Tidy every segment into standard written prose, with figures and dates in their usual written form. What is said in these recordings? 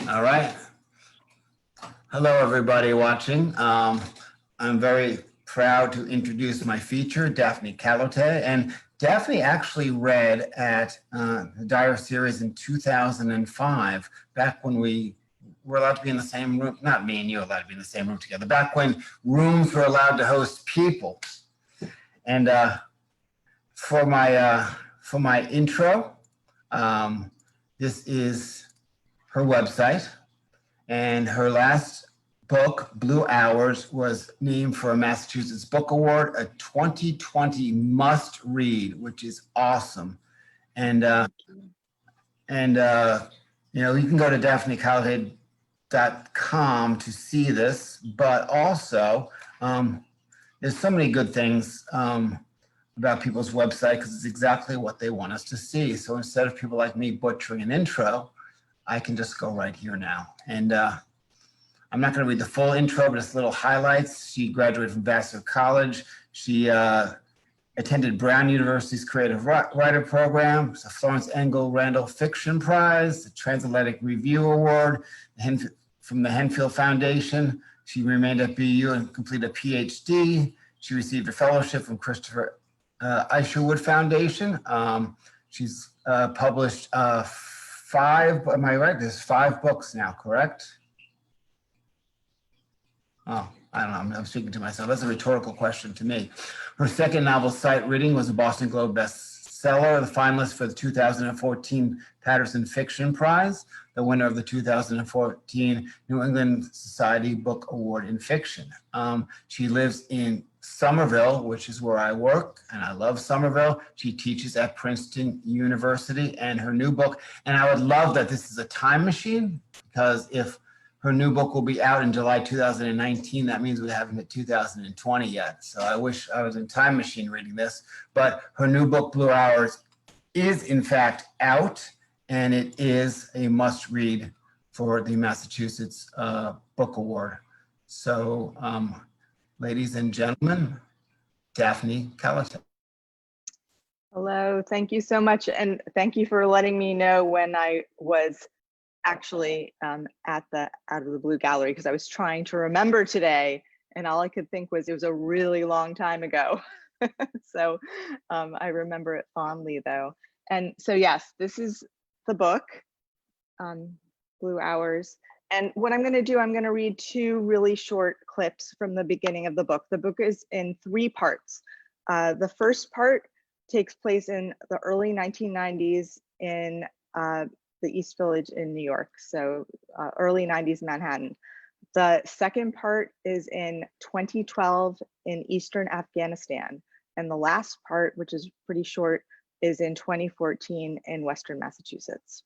All right. Hello, everybody watching. I'm very proud to introduce my feature, Daphne Kalotay. And Daphne actually read at the Dyer series in 2005, back when we were allowed to be in the same room. Not me and you allowed to be in the same room together. Back when rooms were allowed to host people. And for my intro, this is her website. And her last book, Blue Hours, was named for a Massachusetts Book Award, a 2020 must read, which is awesome. And you know, you can go to daphnekalotay.com to see this, but also there's so many good things about people's website because it's exactly what they want us to see. So instead of people like me butchering an intro, I can just go right here now. And I'm not going to read the full intro, but just little highlights. She graduated from Vassar College. She attended Brown University's Creative Writer Program, the Florence Engel Randall Fiction Prize, the Transatlantic Review Award from the Henfield Foundation. She remained at BU and completed a PhD. She received a fellowship from Christopher Isherwood Foundation. She's published five, am I right? There's 5 books now, correct? Oh, I don't know, I'm speaking to myself. That's a rhetorical question to me. Her second novel, Sight Reading, was a Boston Globe bestseller, the finalist for the 2014 Patterson Fiction Prize, the winner of the 2014 New England Society Book Award in Fiction. She lives in Somerville, which is where I work, and I love Somerville. She teaches at Princeton University, and her new book, and I would love that this is a time machine, because if her new book will be out in July 2019, that means we haven't hit 2020 yet. So I wish I was in time machine reading this, but her new book, Blue Hours, is in fact out, and it is a must read for the Massachusetts Book Award. So, ladies and gentlemen, Daphne Kalotay. Hello, thank you so much. And thank you for letting me know when I was actually out of the blue gallery, because I was trying to remember today and all I could think was it was a really long time ago. So I remember it fondly though. And so yes, this is the book, Blue Hours. And what I'm going to do, I'm going to read 2 really short clips from the beginning of the book. The book is in 3 parts. The first part takes place in the early 1990s in the East Village in New York, so early 90s Manhattan. The second part is in 2012 in Eastern Afghanistan. And the last part, which is pretty short, is in 2014 in Western Massachusetts.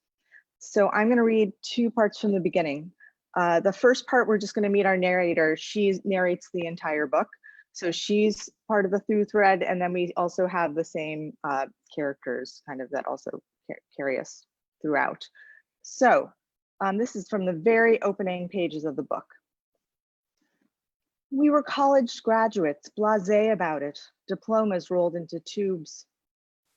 So I'm going to read 2 parts from the beginning. The first part, we're just going to meet our narrator. She narrates the entire book. So she's part of the through thread. And then we also have the same characters kind of that also carry us throughout. So this is from the very opening pages of the book. We were college graduates, blasé about it, diplomas rolled into tubes.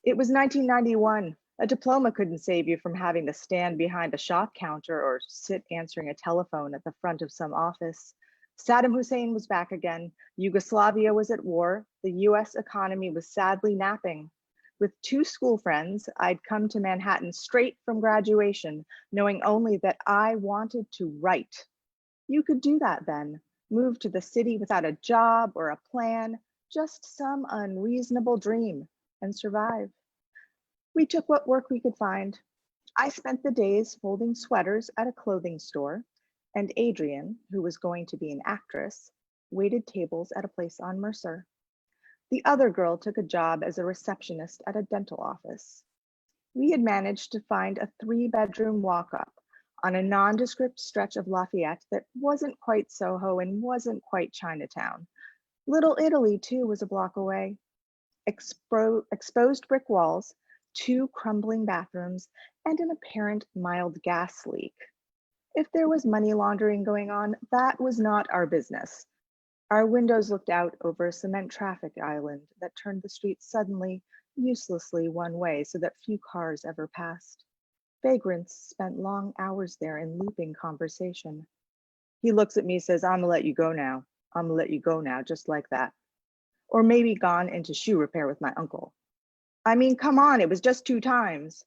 It was 1991. A diploma couldn't save you from having to stand behind a shop counter or sit answering a telephone at the front of some office. Saddam Hussein was back again. Yugoslavia was at war. The US economy was sadly napping. With 2 school friends, I'd come to Manhattan straight from graduation, knowing only that I wanted to write. You could do that then, move to the city without a job or a plan, just some unreasonable dream, and survive. We took what work we could find. I spent the days folding sweaters at a clothing store, and Adrian, who was going to be an actress, waited tables at a place on Mercer. The other girl took a job as a receptionist at a dental office. We had managed to find a 3-bedroom walk-up on a nondescript stretch of Lafayette that wasn't quite Soho and wasn't quite Chinatown. Little Italy, too, was a block away. Exposed brick walls, 2 crumbling bathrooms, and an apparent mild gas leak. If there was money laundering going on, that was not our business. Our windows looked out over a cement traffic island that turned the street suddenly, uselessly one way so that few cars ever passed. Vagrants spent long hours there in looping conversation. He looks at me, says, I'm gonna let you go now. I'm gonna let you go now, just like that. Or maybe gone into shoe repair with my uncle. I mean, come on, it was just 2 times.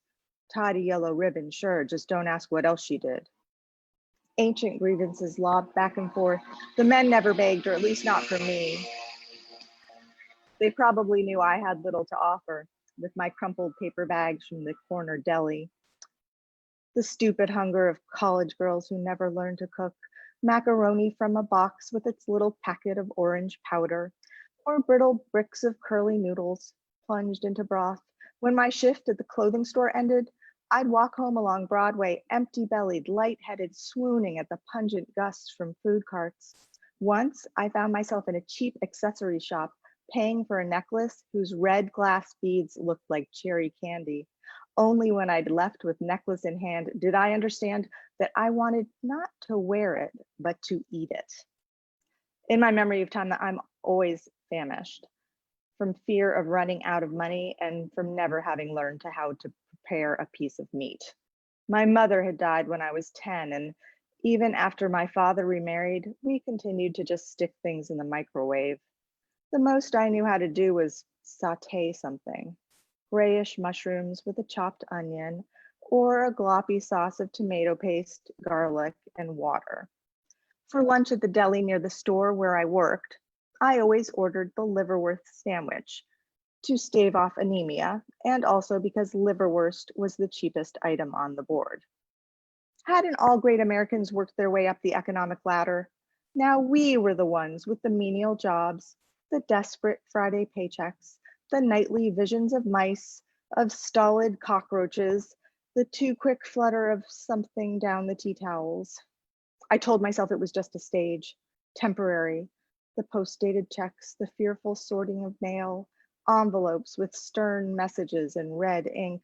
Tied a yellow ribbon, sure, just don't ask what else she did. Ancient grievances lobbed back and forth. The men never begged, or at least not for me. They probably knew I had little to offer, with my crumpled paper bags from the corner deli. The stupid hunger of college girls who never learned to cook, macaroni from a box with its little packet of orange powder, or brittle bricks of curly noodles plunged into broth. When my shift at the clothing store ended, I'd walk home along Broadway, empty-bellied, lightheaded, swooning at the pungent gusts from food carts. Once, I found myself in a cheap accessory shop, paying for a necklace whose red glass beads looked like cherry candy. Only when I'd left with necklace in hand did I understand that I wanted not to wear it, but to eat it. In my memory of time, that I'm always famished from fear of running out of money and from never having learned how to prepare a piece of meat. My mother had died when I was 10, and even after my father remarried, we continued to just stick things in the microwave. The most I knew how to do was saute something, grayish mushrooms with a chopped onion, or a gloppy sauce of tomato paste, garlic, and water. For lunch at the deli near the store where I worked, I always ordered the liverwurst sandwich to stave off anemia, and also because liverwurst was the cheapest item on the board. Hadn't all great Americans worked their way up the economic ladder? Now we were the ones with the menial jobs, the desperate Friday paychecks, the nightly visions of mice, of stolid cockroaches, the too quick flutter of something down the tea towels. I told myself it was just a stage, temporary. The post-dated checks, the fearful sorting of mail, envelopes with stern messages in red ink.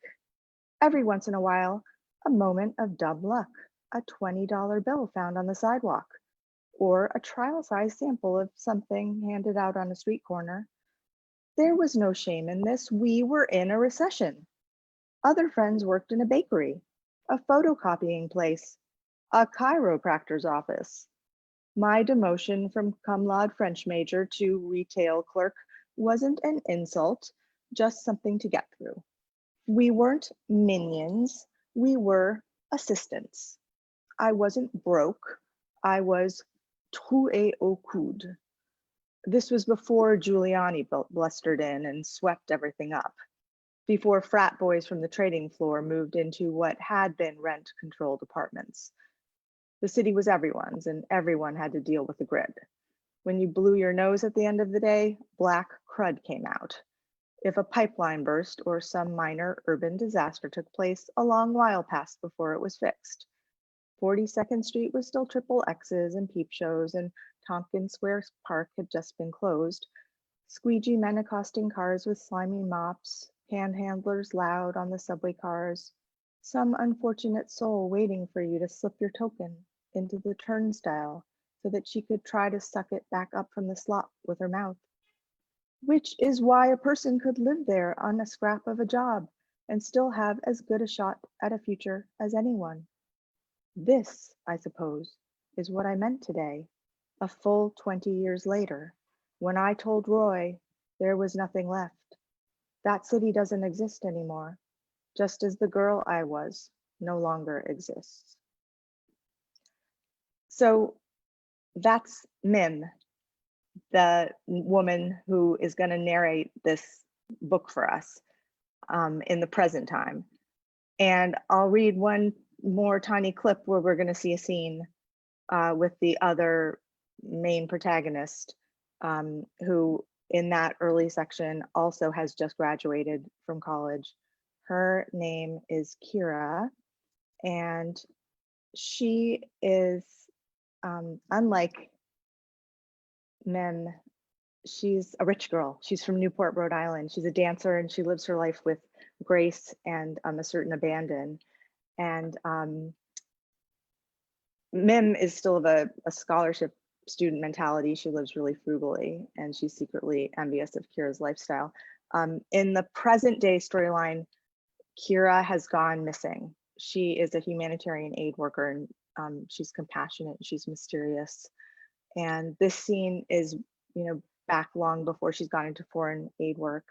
Every once in a while, a moment of dumb luck, a $20 bill found on the sidewalk, or a trial-size sample of something handed out on a street corner. There was no shame in this. We were in a recession. Other friends worked in a bakery, a photocopying place, a chiropractor's office. My demotion from cum laude French major to retail clerk wasn't an insult, just something to get through. We weren't minions, we were assistants. I wasn't broke, I was troué au coude. This was before Giuliani blustered in and swept everything up, before frat boys from the trading floor moved into what had been rent-controlled apartments. The city was everyone's, and everyone had to deal with the grid. When you blew your nose at the end of the day, black crud came out. If a pipeline burst or some minor urban disaster took place, a long while passed before it was fixed. 42nd Street was still triple X's and peep shows, and Tompkins Square Park had just been closed. Squeegee men accosting cars with slimy mops, panhandlers loud on the subway cars, some unfortunate soul waiting for you to slip your token into the turnstile so that she could try to suck it back up from the slot with her mouth. Which is why a person could live there on a scrap of a job and still have as good a shot at a future as anyone. This, I suppose, is what I meant today, a full 20 years later, when I told Roy there was nothing left. That city doesn't exist anymore, just as the girl I was no longer exists. So that's Mim, the woman who is going to narrate this book for us in the present time. And I'll read one more tiny clip where we're going to see a scene with the other main protagonist, who in that early section also has just graduated from college. Her name is Kira, and she is, unlike Mem, she's a rich girl. She's from Newport, Rhode Island. She's a dancer, and she lives her life with grace and a certain abandon. And Mim is still of a scholarship student mentality. She lives really frugally, and she's secretly envious of Kira's lifestyle. In the present day storyline, Kira has gone missing. she is a humanitarian aid worker, and she's compassionate, she's mysterious. And this scene is, back long before she's gone into foreign aid work.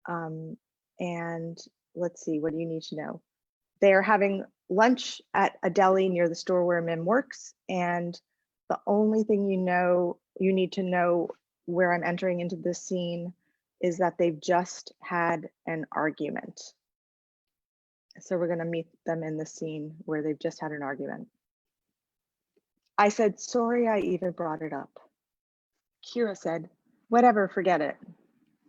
And let's see, what do you need to know? They're having lunch at a deli near the store where Mim works. And the only thing you need to know where I'm entering into this scene is that they've just had an argument. So we're going to meet them in the scene where they've just had an argument. I said, sorry, I even brought it up. Kira said, whatever, forget it.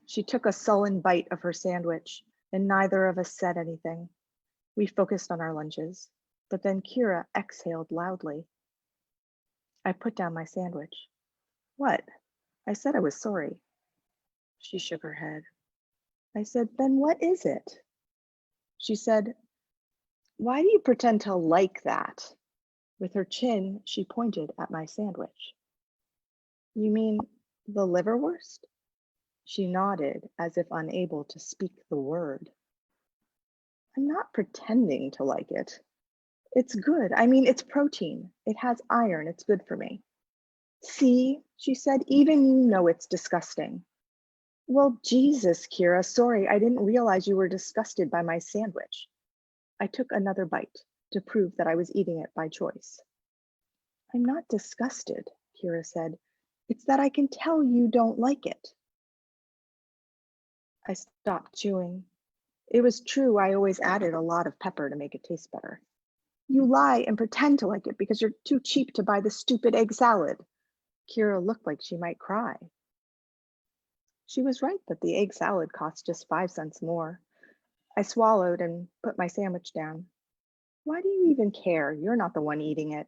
She took a sullen bite of her sandwich, and neither of us said anything. We focused on our lunches, but then Kira exhaled loudly. I put down my sandwich. What? I said I was sorry. She shook her head. I said, then what is it? She said, why do you pretend to like that? With her chin, she pointed at my sandwich. You mean the liverwurst? She nodded as if unable to speak the word. I'm not pretending to like it. It's good. I mean, it's protein. It has iron. It's good for me. See, she said, even you know it's disgusting. Well, Jesus, Kira, sorry, I didn't realize you were disgusted by my sandwich. I took another bite to prove that I was eating it by choice. I'm not disgusted, Kira said. It's that I can tell you don't like it. I stopped chewing. It was true, I always added a lot of pepper to make it taste better. You lie and pretend to like it because you're too cheap to buy the stupid egg salad. Kira looked like she might cry. She was right that the egg salad cost just 5 cents more. I swallowed and put my sandwich down. Why do you even care? You're not the one eating it.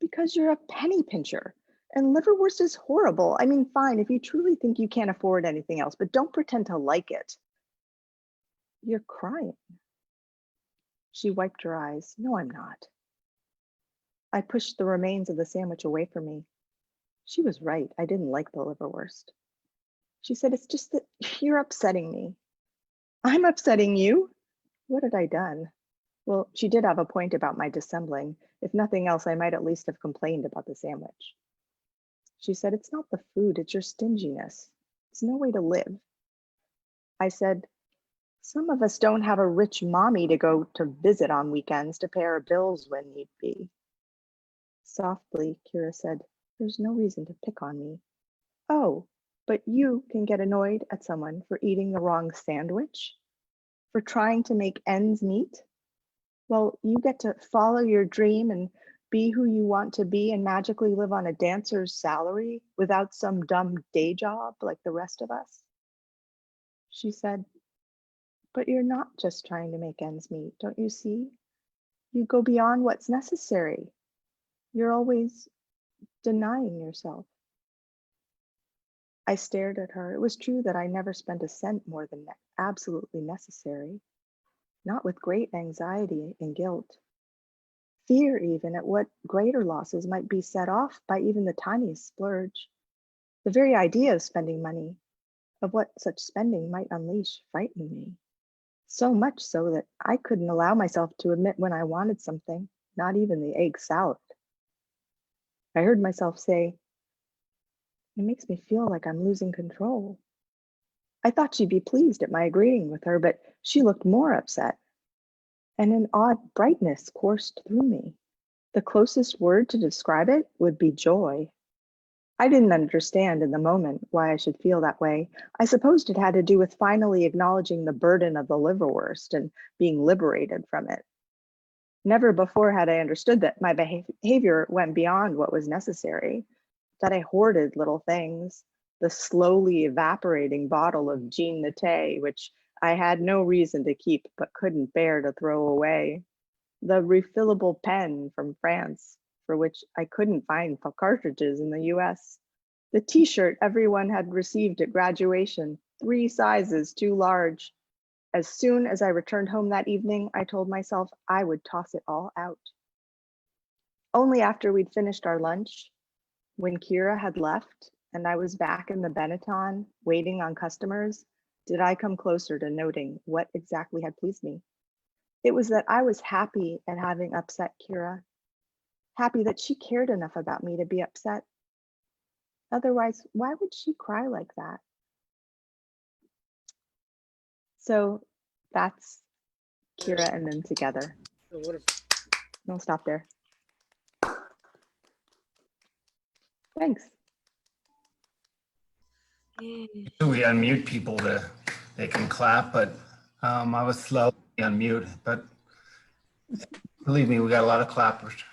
Because you're a penny pincher. And liverwurst is horrible. I mean, fine, if you truly think you can't afford anything else, but don't pretend to like it. You're crying. She wiped her eyes. No, I'm not. I pushed the remains of the sandwich away from me. She was right. I didn't like the liverwurst. She said, it's just that you're upsetting me. I'm upsetting you? What had I done? Well, she did have a point about my dissembling. If nothing else, I might at least have complained about the sandwich. She said, it's not the food, it's your stinginess. It's no way to live. I said, some of us don't have a rich mommy to go to visit on weekends to pay our bills when need be. Softly, Kira said, there's no reason to pick on me. Oh, but you can get annoyed at someone for eating the wrong sandwich? For trying to make ends meet? Well, you get to follow your dream and be who you want to be and magically live on a dancer's salary without some dumb day job like the rest of us. She said, but you're not just trying to make ends meet, don't you see? You go beyond what's necessary. You're always denying yourself. I stared at her. It was true that I never spent a cent more than absolutely necessary, not with great anxiety and guilt. Fear even at what greater losses might be set off by even the tiniest splurge. The very idea of spending money, of what such spending might unleash, frightened me. So much so that I couldn't allow myself to admit when I wanted something, not even the egg salad. I heard myself say, it makes me feel like I'm losing control. I thought she'd be pleased at my agreeing with her, but she looked more upset. And an odd brightness coursed through me. The closest word to describe it would be joy. I didn't understand in the moment why I should feel that way. I supposed it had to do with finally acknowledging the burden of the liverwurst and being liberated from it. Never before had I understood that my behavior went beyond what was necessary, that I hoarded little things, the slowly evaporating bottle of Jean Naté, which I had no reason to keep but couldn't bear to throw away, the refillable pen from France, for which I couldn't find cartridges in the US, the t-shirt everyone had received at graduation, 3 sizes too large. As soon as I returned home that evening, I told myself I would toss it all out. Only after we'd finished our lunch, when Kira had left and I was back in the Benetton waiting on customers, did I come closer to noting what exactly had pleased me. It was that I was happy at having upset Kira, happy that she cared enough about me to be upset. Otherwise, why would she cry like that? So that's Kira and them together. I'll stop there. Thanks. We unmute people they can clap, but I was slow to unmute, but believe me, we got a lot of clappers.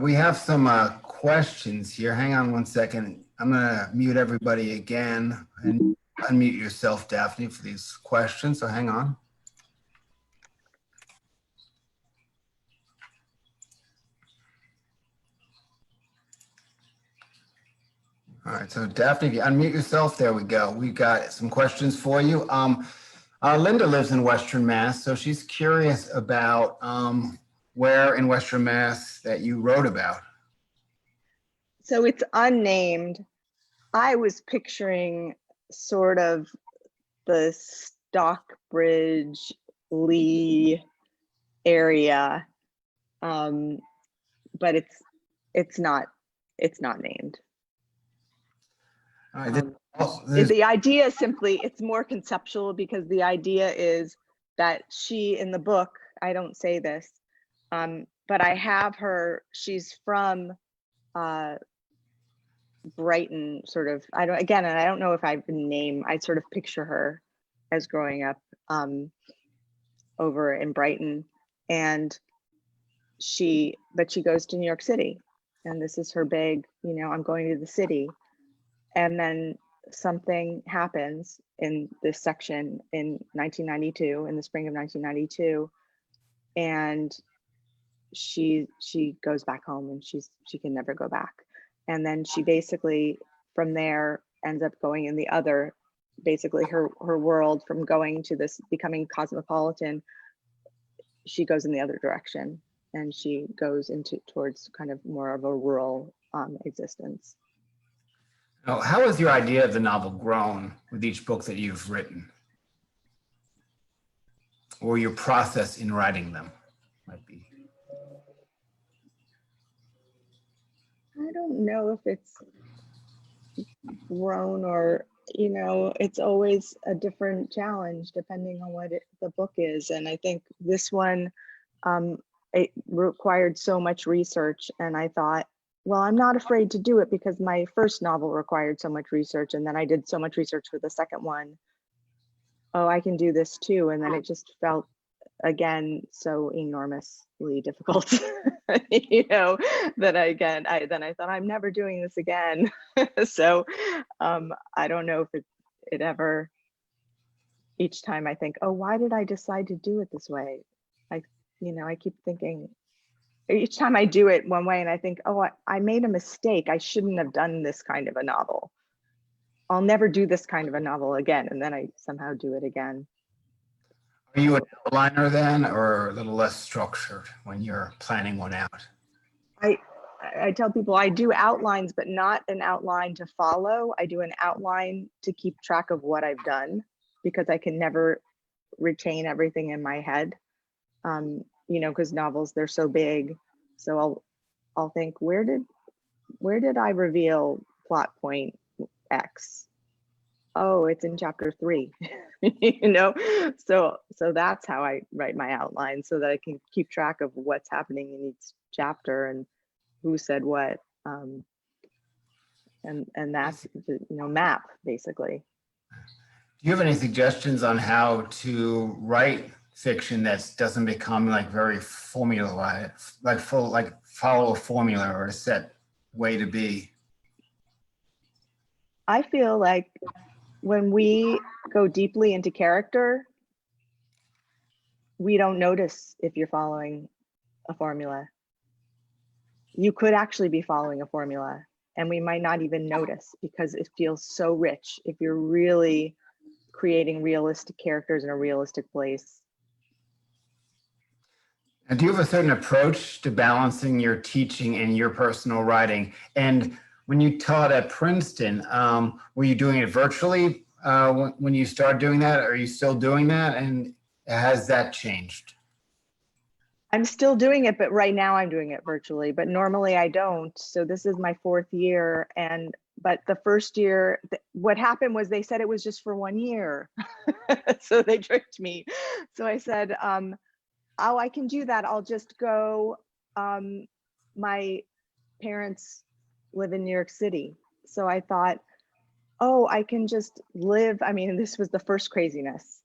We have some questions here. Hang on one second. I'm gonna mute everybody again and unmute yourself, Daphne, for these questions, so hang on. All right, so Daphne, if you unmute yourself, there we go. We got some questions for you. Linda lives in Western Mass, so she's curious about where in Western Mass that you wrote about. So it's unnamed. I was picturing sort of the Stockbridge, Lee area, but it's not named. All right, The idea is simply, it's more conceptual because the idea is that she, in the book, I don't say this, but I have her, she's from Brighton, sort of, and I don't know if I have a name, I sort of picture her as growing up over in Brighton, but she goes to New York City, and this is her big, I'm going to the city. And then something happens in this section in 1992, in the spring of 1992, and she goes back home, and she can never go back. And then she basically from there ends up going in the other, basically her world from going to this becoming cosmopolitan, she goes in the other direction, and she goes towards kind of more of a rural existence. Now, how has your idea of the novel grown with each book that you've written? Or your process in writing them might be? I don't know if it's grown or, it's always a different challenge depending on what the book is. And I think this one, it required so much research, and I thought, well, I'm not afraid to do it because my first novel required so much research, and then I did so much research for the second one. Oh, I can do this too. And then it just felt, again, so enormously difficult, that I thought, I'm never doing this again. So I don't know if it ever, each time I think, oh, why did I decide to do it this way? I keep thinking, each time I do it one way and I think, oh, I made a mistake. I shouldn't have done this kind of a novel. I'll never do this kind of a novel again. And then I somehow do it again. Are you an outliner then, or a little less structured when you're planning one out? I tell people I do outlines, but not an outline to follow. I do an outline to keep track of what I've done, because I can never retain everything in my head. Because novels, they're so big. So I'll think, where did I reveal plot point X? Oh, it's in chapter 3. So that's how I write my outline, so that I can keep track of what's happening in each chapter and who said what. And that's the map, basically. Do you have any suggestions on how to write fiction that doesn't become like very formula, like follow a formula or a set way to be? I feel like when we go deeply into character, we don't notice if you're following a formula. You could actually be following a formula, and we might not even notice because it feels so rich if you're really creating realistic characters in a realistic place. And do you have a certain approach to balancing your teaching and your personal writing? And when you taught at Princeton, were you doing it virtually when you start doing that? Are you still doing that? And has that changed? I'm still doing it, but right now I'm doing it virtually, but normally I don't. So this is my 4th year. But the first year, what happened was they said it was just for 1 year. So they tricked me. So I said, oh, I can do that. I'll just go. My parents live in New York City. So I thought, oh, I can just live. I mean, this was the first craziness.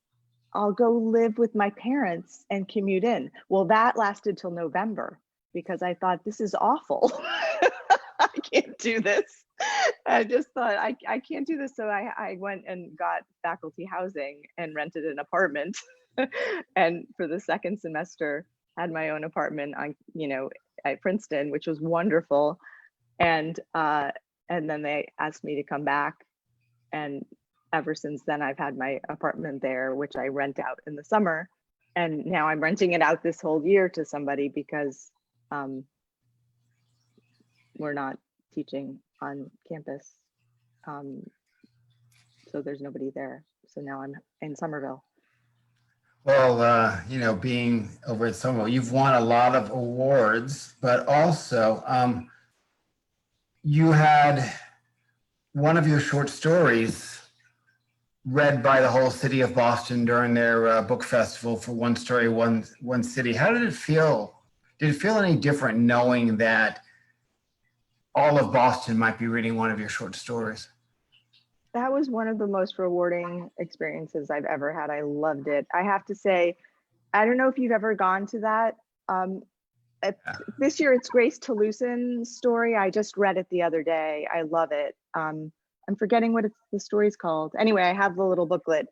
I'll go live with my parents and commute in. Well, that lasted till November because I thought this is awful. I can't do this. I just thought I can't do this. So I went and got faculty housing and rented an apartment. And for the second semester, had my own apartment on, at Princeton, which was wonderful. And then they asked me to come back. And ever since then, I've had my apartment there, which I rent out in the summer. And now I'm renting it out this whole year to somebody because we're not teaching on campus. So there's nobody there. So now I'm in Somerville. Well, being over at Somerville, you've won a lot of awards, but also you had one of your short stories read by the whole city of Boston during their book festival for One Story, One City. How did it feel? Did it feel any different knowing that all of Boston might be reading one of your short stories? That was one of the most rewarding experiences I've ever had. I loved it. I have to say, I don't know if you've ever gone to that. This year it's Grace Toulousen's story. I just read it the other day. I love it. I'm forgetting what the story's called. Anyway, I have the little booklet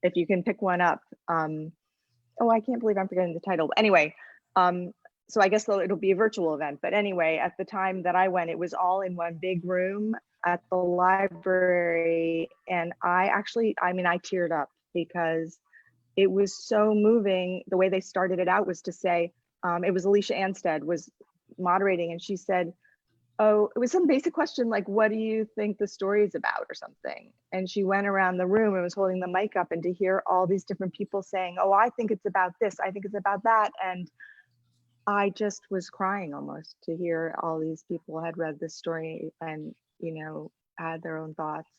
if you can pick one up. Oh, I can't believe I'm forgetting the title. Anyway, so I guess it'll be a virtual event. But anyway, at the time that I went, it was all in one big room at the library. And I teared up because it was so moving. The way they started it out was to say, it was Alicia Anstead was moderating, and she said, oh, it was some basic question like, what do you think the story is about or something? And she went around the room and was holding the mic up, and to hear all these different people saying, oh, I think it's about this, I think it's about that. And I just was crying almost to hear all these people had read this story and, had their own thoughts.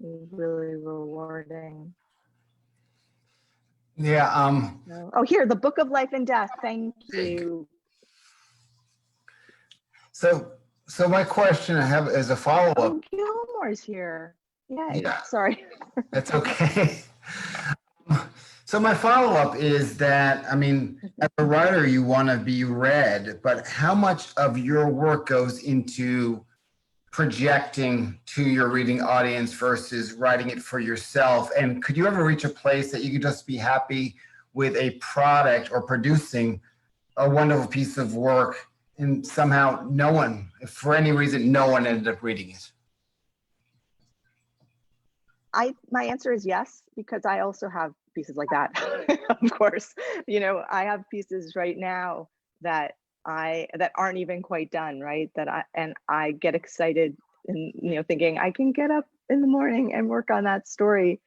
It was really rewarding. Yeah. Oh, here, the Book of Life and Death. Thank you. So my question I have is a follow-up. Oh, Gilmore's here. Yay. Yeah. Sorry. That's okay. So my follow-up is that, as a writer, you want to be read, but how much of your work goes into projecting to your reading audience versus writing it for yourself? And could you ever reach a place that you could just be happy with a product or producing a wonderful piece of work and somehow no one, for any reason, no one ended up reading it? My answer is yes, because I also have pieces like that. Of course, I have pieces right now that aren't even quite done, right? I get excited and thinking I can get up in the morning and work on that story,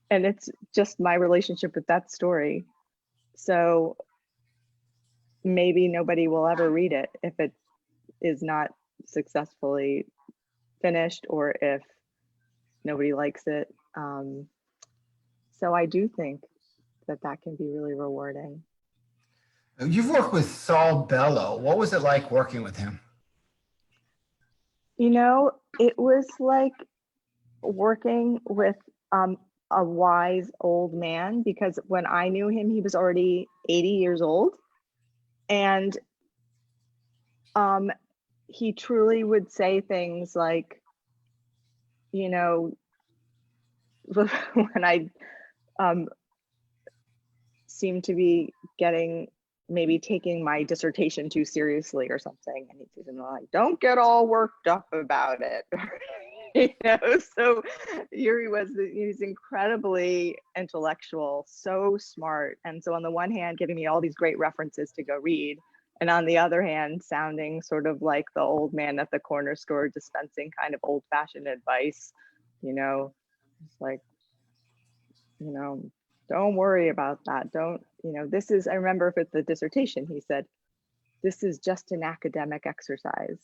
and it's just my relationship with that story. So maybe nobody will ever read it if it is not successfully finished, or if nobody likes it. So I do think that can be really rewarding. You've worked with Saul Bellow. What was it like working with him? It was like working with a wise old man, because when I knew him, he was already 80 years old. And he truly would say things like, when I seemed to be maybe taking my dissertation too seriously or something, and he'd say like, don't get all worked up about it. So he's incredibly intellectual, so smart. And so on the one hand, giving me all these great references to go read, and on the other hand, sounding sort of like the old man at the corner store dispensing kind of old-fashioned advice, it's like, you know, don't worry about that. Don't, this is, I remember for the dissertation, he said, this is just an academic exercise,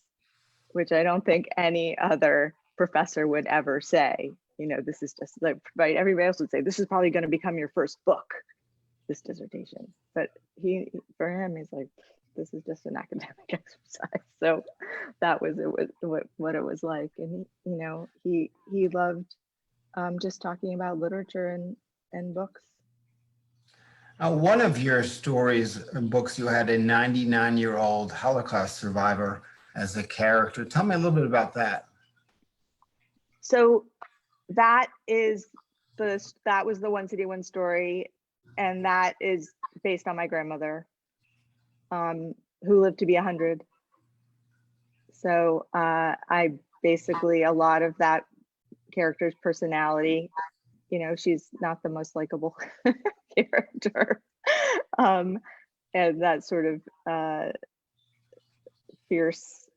which I don't think any other professor would ever say. This is just like, right, everybody else would say, this is probably going to become your first book, this dissertation. But for him, he's like, this is just an academic exercise. So that was what it was like. And he loved just talking about literature and books. One of your stories and books, you had a 99-year-old Holocaust survivor as a character. Tell me a little bit about that. So that was the One City, One Story, and that is based on my grandmother, who lived to be 100. So I basically, a lot of that character's personality, she's not the most likable character, and that sort of fierce,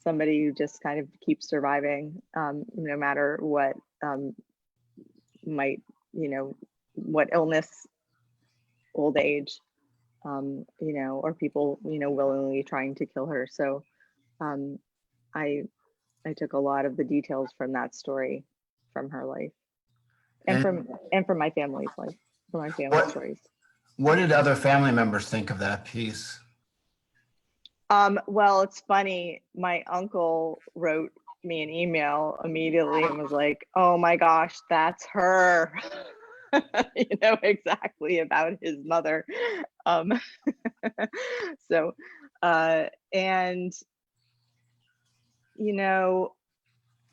somebody who just kind of keeps surviving, no matter what what illness, old age, or people, willingly trying to kill her. So I took a lot of the details from that story, from her life, and from my family's life, from my family stories. What did other family members think of that piece? Well, it's funny. My uncle wrote me an email immediately and was like, "Oh my gosh, that's her." Exactly about his mother. So, and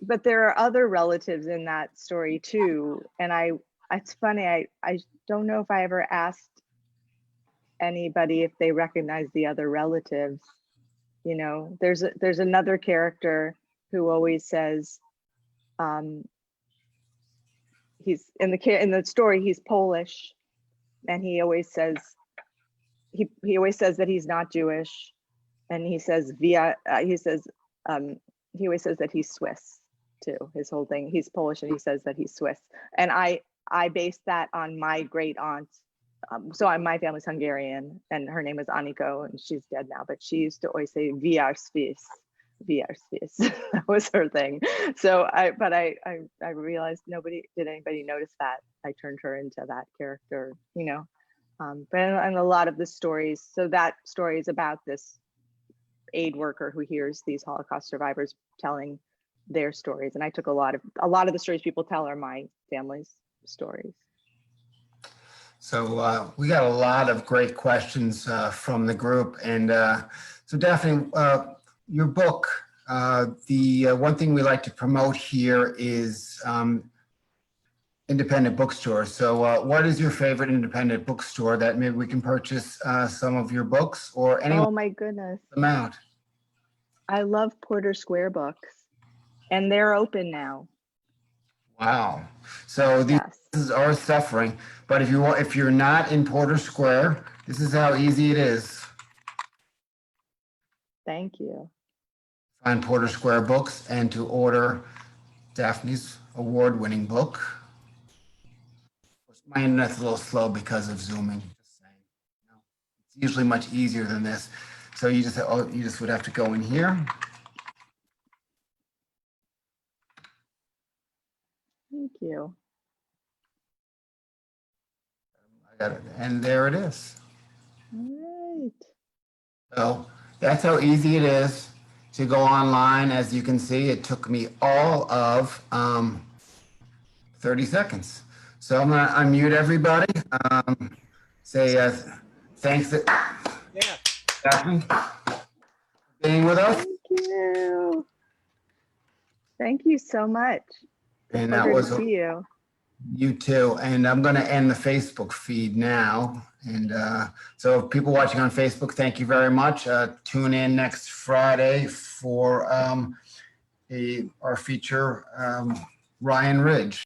but there are other relatives in that story too. And it's funny, I don't know if I ever asked anybody if they recognize the other relatives. There's another character who always says, he's in the story, he's Polish, and he always says that he's not Jewish, and he says he always says that he's Swiss too. His whole thing, he's Polish and he says that he's Swiss. And I based that on my great aunt. So my family's Hungarian, and her name is Aniko, and she's dead now, but she used to always say "Vi are Swiss." That was her thing. So I realized anybody notice that I turned her into that character, but in a lot of the stories. So that story is about this aid worker who hears these Holocaust survivors telling their stories, and I took a lot of the stories people tell are my family's stories. So we got a lot of great questions from the group, and so Daphne, your book, the one thing we like to promote here is independent bookstores. So what is your favorite independent bookstore that maybe we can purchase some of your books, or any? Oh my goodness. Amount. I love Porter Square Books, and they're open now. Wow. So these are suffering, but if you're not in Porter Square, this is how easy it is. Thank you. Find Porter Square Books and to order Daphne's award-winning book. My internet's a little slow because of Zooming. Just saying. It's usually much easier than this. So you just would have to go in here. Thank you. I got it, and there it is. All right. So that's how easy it is to go online. As you can see, it took me all of 30 seconds. So I'm gonna unmute everybody. Say thanks, Daphne, for being with us. Thank you. Thank you so much. And that was to see you. You too. And I'm going to end the Facebook feed now. And so people watching on Facebook, thank you very much. Tune in next Friday for our feature, Ryan Ridge.